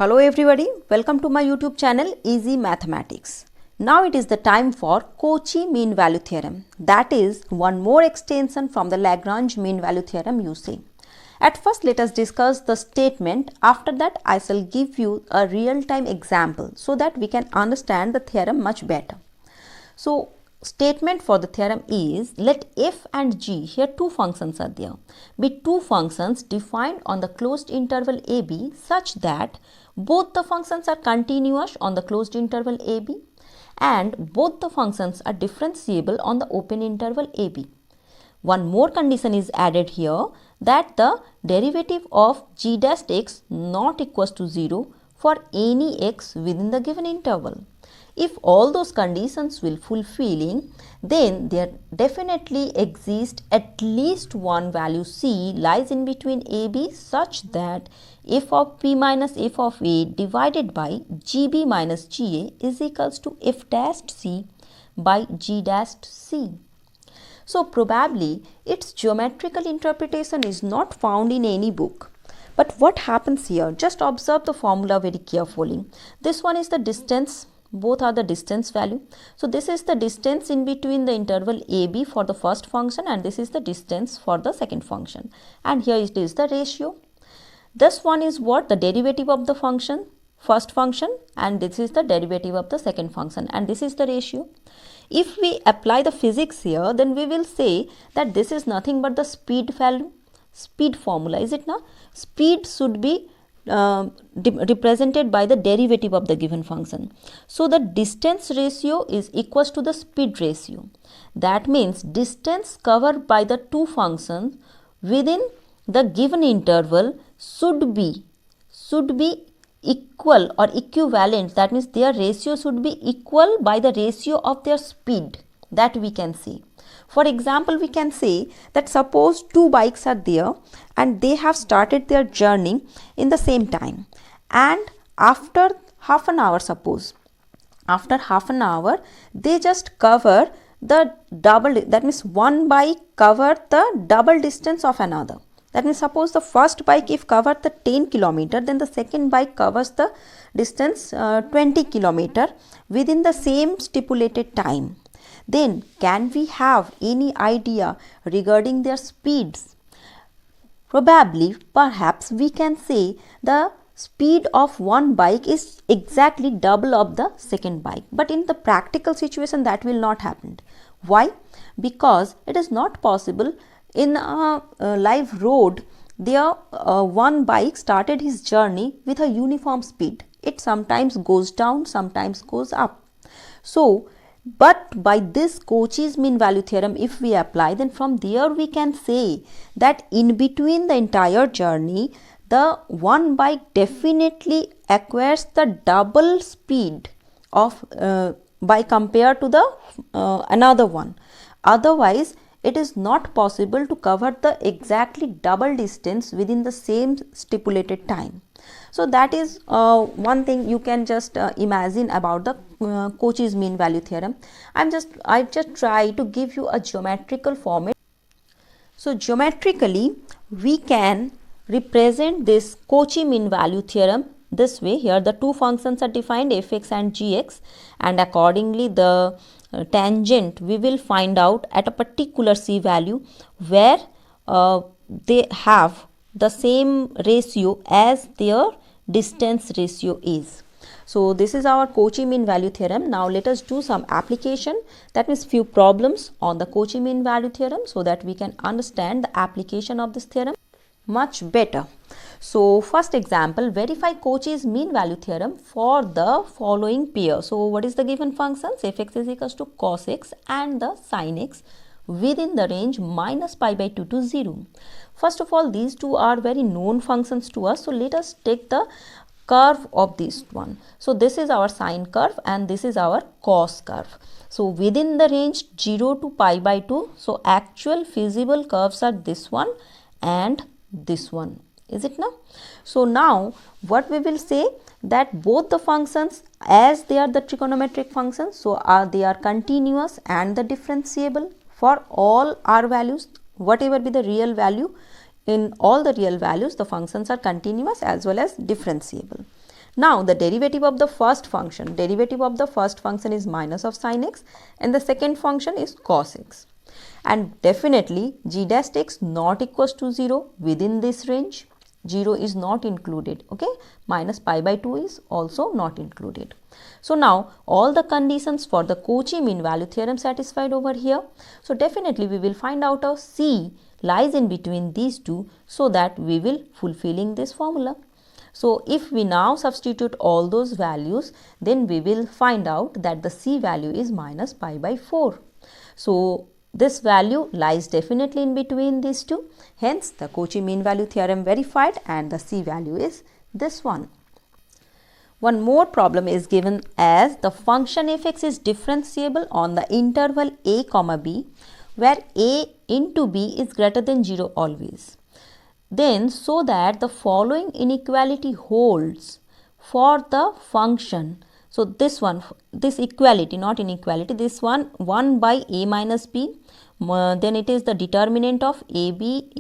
Hello everybody, welcome to my YouTube channel Easy Mathematics. Now it is the time for Cauchy mean value theorem. That is one more extension from the Lagrange mean value theorem you see. At first let us discuss the statement. After that I shall give you a real-time example so that we can understand the theorem much better. So statement for the theorem is, let f and g, here two functions are there, be two functions defined on the closed interval ab such that both the functions are continuous on the closed interval ab and both the functions are differentiable on the open interval ab. One more condition is added here, that the derivative of g dash x not equals to 0 for any x within the given interval. If all those conditions will fulfilling, then there definitely exists at least one value c lies in between ab such that f of p minus f of a divided by gb minus ga is equals to f dash c by g dash c. So probably its geometrical interpretation is not found in any book. But what happens here? Just observe the formula very carefully. This one is the distance. Both are the distance value. So this is the distance in between the interval ab for the first function and this is the distance for the second function. And here it is the ratio. This one is what? The derivative of the function, first function, and this is the derivative of the second function and this is the ratio. If we apply the physics here, then we will say that this is nothing but the speed value, speed formula, is it not? Speed should be represented by the derivative of the given function. So the distance ratio is equals to the speed ratio. That means distance covered by the two functions within the given interval should be equal or equivalent. That means their ratio should be equal by the ratio of their speed, that we can see. For example, we can say that suppose two bikes are there and they have started their journey in the same time, and after half an hour, suppose after half an hour they just cover the double, that means one bike covered the double distance of another. That means suppose the first bike if covered the 10 kilometer, then the second bike covers the distance 20 kilometer within the same stipulated time. Then can we have any idea regarding their speeds? Probably, perhaps we can say the speed of one bike is exactly double of the second bike. But in the practical situation that will not happen. Why? Because it is not possible in a live road there one bike started his journey with a uniform speed. It sometimes goes down, sometimes goes up. So but by this Cauchy's mean value theorem if we apply, then from there we can say that in between the entire journey the one bike definitely acquires the double speed of by compared to the another one. Otherwise it is not possible to cover the exactly double distance within the same stipulated time. So that is one thing you can just imagine about the Cauchy's mean value theorem. I just try to give you a geometrical format. So geometrically we can represent this Cauchy mean value theorem this way. Here the two functions are defined, fx and gx, and accordingly the tangent we will find out at a particular c value where they have the same ratio as their distance ratio is. So this is our Cauchy mean value theorem. Now let us do some application, that means few problems on the Cauchy mean value theorem so that we can understand the application of this theorem much better. So first example, verify Cauchy's mean value theorem for the following pair. So what is the given functions? Fx is equals to cos x and the sin x within the range minus pi by 2 to 0. First of all, these two are very known functions to us. So let us take the curve of this one. So this is our sine curve and this is our cos curve. So within the range 0 to pi by 2. So actual feasible curves are this one and this one. Is it now? So now what we will say, that both the functions as they are the trigonometric functions, so they are continuous and the differentiable for all r values, whatever be the real value. In all the real values the functions are continuous as well as differentiable. Now the derivative of the first function, is minus of sin x, and the second function is cos x. And definitely g dash x not equals to 0 within this range. 0 is not included, okay. Minus pi by 2 is also not included. So now all the conditions for the Cauchy mean value theorem satisfied over here. So definitely we will find out a C lies in between these two, so that we will fulfilling this formula. So if we now substitute all those values, then we will find out that the C value is minus pi by 4. So this value lies definitely in between these two. Hence the Cauchy mean value theorem verified, and the C value is this one. One more problem is given as the function f(x) is differentiable on the interval a comma b, where a into b is greater than 0 always. Then so that the following inequality holds for the function. So this equality, not inequality, this one 1 by a minus b, then it is the determinant of a, b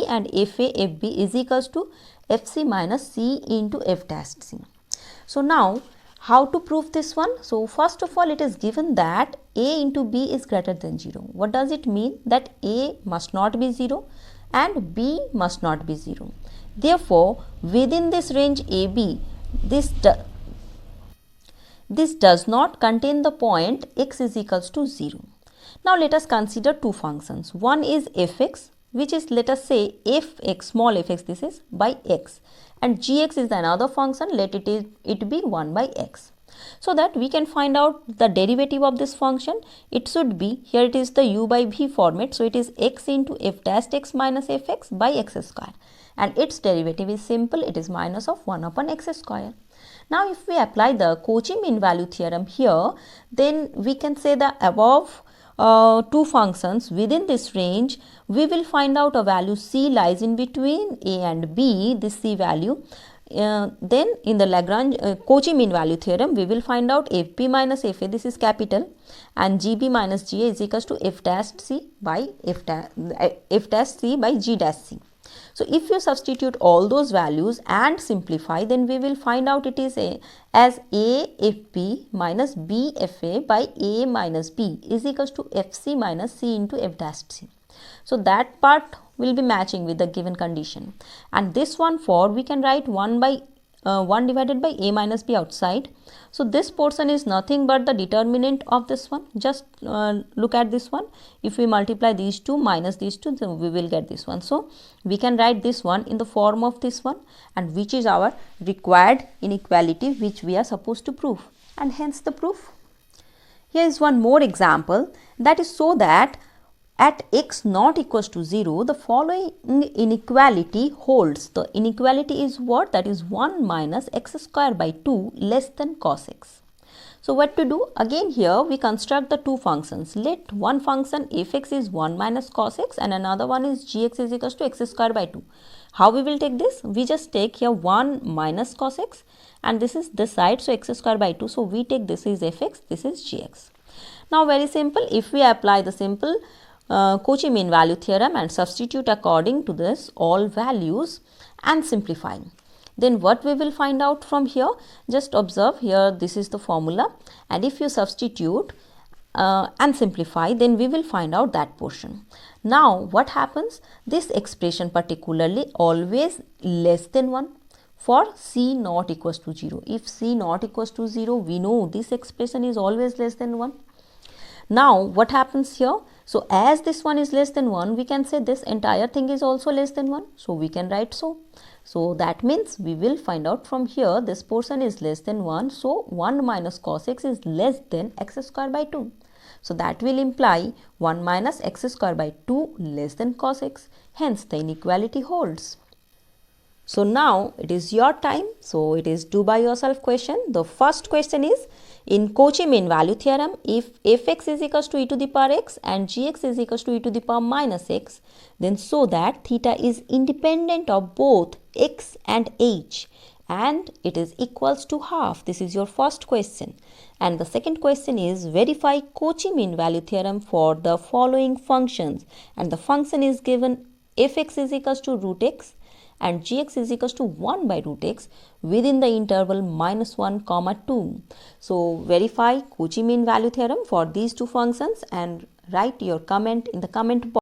and fa, fb is equals to fc minus c into f dash c. So now how to prove this one? So first of all, it is given that a into b is greater than 0. What does it mean? That a must not be 0 and b must not be 0. Therefore, within this range AB, this does not contain the point x is equals to 0. Now let us consider two functions. One is fx, which is, let us say, fx, small fx, this is by x, and gx is another function, let it be 1 by x. So that we can find out the derivative of this function. It should be, here it is the u by v format, so it is x into f dash x minus fx by x square, and its derivative is simple, it is minus of 1 upon x square. Now if we apply the Cauchy mean value theorem here, then we can say the above two functions within this range, we will find out a value c lies in between a and b, this c value. Then in the Lagrange Cauchy mean value theorem, we will find out fp minus fa, this is capital, and gb minus ga is equals to f dash c by g dash c. So if you substitute all those values and simplify, then we will find out it is as a fp minus b fa by a minus b is equals to fc minus c into f dash c. So that part will be matching with the given condition, and this one for we can write 1 divided by a minus b outside. So this portion is nothing but the determinant of this one. Just look at this one. If we multiply these two minus these two, then we will get this one. So we can write this one in the form of this one, and which is our required inequality which we are supposed to prove, and hence the proof. Here is one more example, that is so that at x not equals to 0, the following inequality holds. The inequality is what? That is 1 minus x square by 2 less than cos x. So what to do? Again here we construct the two functions. Let one function fx is 1 minus cos x and another one is gx is equals to x square by 2. How we will take this? We just take here 1 minus cos x, and this is this side, so x square by 2. So we take this is fx, this is gx. Now very simple, if we apply the simple Cauchy mean value theorem and substitute according to this all values and simplifying, then what we will find out from here? Just observe here, this is the formula, and if you substitute and simplify, then we will find out that portion. Now what happens? This expression particularly always less than 1 for c not equals to 0. If c not equals to 0, we know this expression is always less than 1. Now what happens here? So as this one is less than 1, we can say this entire thing is also less than 1. So we can write so. So that means we will find out from here this portion is less than 1. So 1 minus cos x is less than x square by 2. So that will imply 1 minus x square by 2 less than cos x. Hence the inequality holds. So now it is your time. So it is do by yourself question. The first question is, in Cauchy mean value theorem, if fx is equals to e to the power x and gx is equals to e to the power minus x, then so that theta is independent of both x and h and it is equals to half. This is your first question. And the second question is, verify Cauchy mean value theorem for the following functions, and the function is given fx is equals to root x and gx is equals to 1 by root x within the interval -1, 2. So verify Cauchy mean value theorem for these two functions and write your comment in the comment box.